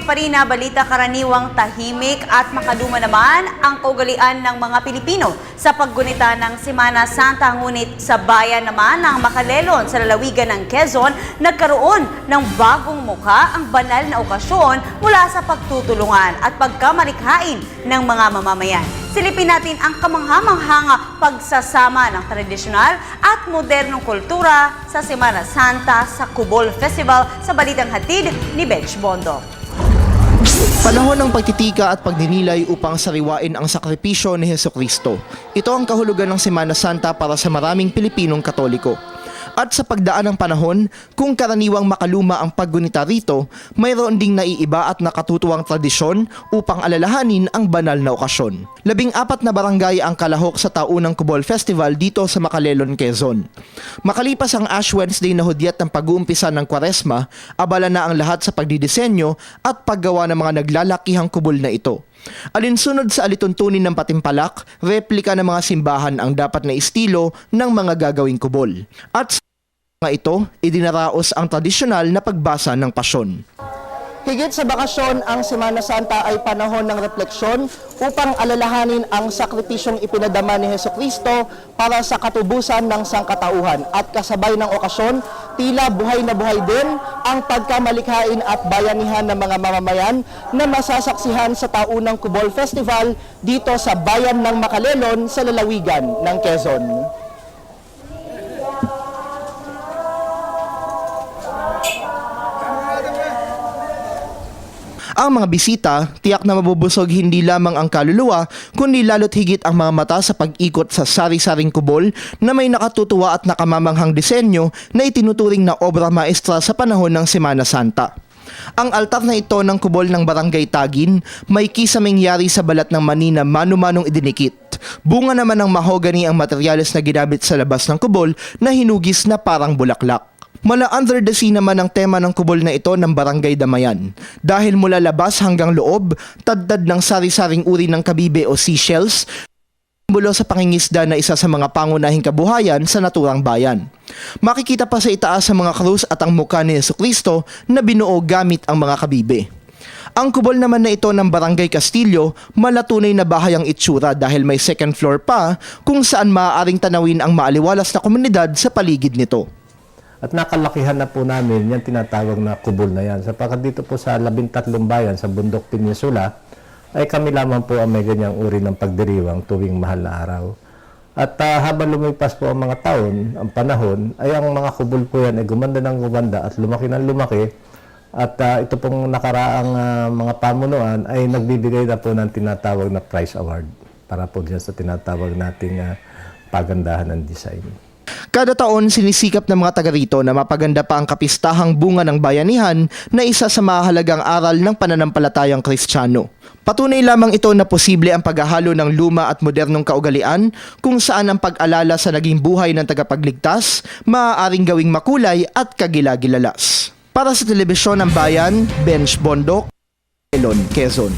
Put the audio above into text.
Update pa rin na balita, karaniwang tahimik at makaluma naman ang kaugalian ng mga Pilipino sa paggunita ng Semana Santa. Ngunit sa bayan naman ng Macalelon sa lalawigan ng Quezon, nagkaroon ng bagong muka ang banal na okasyon mula sa pagtutulungan at pagkamalikhain ng mga mamamayan. Silipin natin ang kamangha-manghang pagsasama ng tradisyonal at modernong kultura sa Semana Santa sa Cubol Festival sa balitang hatid ni Benj Bondo. Panahon ng pagtitika at pagdinilay upang sariwain ang sakripisyo ni Hesukristo. Ito ang kahulugan ng Semana Santa para sa maraming Pilipinong Katoliko. At sa pagdaan ng panahon, kung karaniwang makaluma ang paggunita rito, mayroon ding naiiba at nakatutuwang tradisyon upang alalahanin ang banal na okasyon. 14 na barangay ang kalahok sa taunang Cubol Festival dito sa Macalelon, Quezon. Makalipas ang Ash Wednesday na hudyat ng pag-uumpisa ng Kwaresma, abala na ang lahat sa pagdidisenyo at paggawa ng mga naglalakihang kubol na ito. Alinsunod sa alituntunin ng patimpalak, replika ng mga simbahan ang dapat na estilo ng mga gagawing kubol. At sa mga ito, idinaraos ang tradisyonal na pagbasa ng pasyon. Higit sa bakasyon, ang Semana Santa ay panahon ng refleksyon upang alalahanin ang sakripisyong ipinadama ni Hesukristo para sa katubusan ng sangkatauhan. At kasabay ng okasyon, tila buhay na buhay din ang pagkamalikhain at bayanihan ng mga mamamayan na masasaksihan sa taunang Cubol Festival dito sa bayan ng Macalelon sa lalawigan ng Quezon. Ang mga bisita, tiyak na mabubusog hindi lamang ang kaluluwa, kundi lalo't higit ang mga mata sa pag-ikot sa sari-saring kubol na may nakatutuwa at nakamamanghang disenyo na itinuturing na obra maestra sa panahon ng Semana Santa. Ang altar na ito ng kubol ng Barangay Tagin, may kisaming yari sa balat ng mani na mano-manong idinikit. Bunga naman ng mahogany ang materyales na ginamit sa labas ng kubol na hinugis na parang bulaklak. Mala under the sea naman ang tema ng kubol na ito ng Barangay Damayan. Dahil mula labas hanggang loob, tadtad ng sari-saring uri ng kabibe o seashells, simbolo sa pangingisda na isa sa mga pangunahing kabuhayan sa naturang bayan. Makikita pa sa itaas sa mga krus at ang mukha ni Hesukristo na binuo gamit ang mga kabibe. Ang kubol naman na ito ng Barangay Castillo, malatunay na bahay ang itsura dahil may second floor pa kung saan maaaring tanawin ang maaliwalas na komunidad sa paligid nito. At nakalakihan na po namin yung tinatawag na kubol na yan. Sapagkat dito po sa 13 bayan sa Bundok Peninsula, ay kami lamang po ang may ganyang uri ng pagdiriwang tuwing mahal na araw. At habang lumipas po ang mga taon, ang panahon, ay ang mga kubol po yan ay gumanda ng gumanda at lumaki ng lumaki. At ito pong nakaraang mga pamunuan ay nagbibigay na po ng tinatawag na prize award para po dyan sa tinatawag nating pagandahan ng design. Kada taon, sinisikap ng mga taga rito na mapaganda pa ang kapistahang bunga ng bayanihan na isa sa mahalagang aral ng pananampalatayang Kristiyano. Patunay lamang ito na posible ang paghahalo ng luma at modernong kaugalian kung saan ang pag-alala sa naging buhay ng tagapagligtas maaaring gawing makulay at kagilagilalas. Para sa Telebisyon ng Bayan, Benj Bondo, Quezon.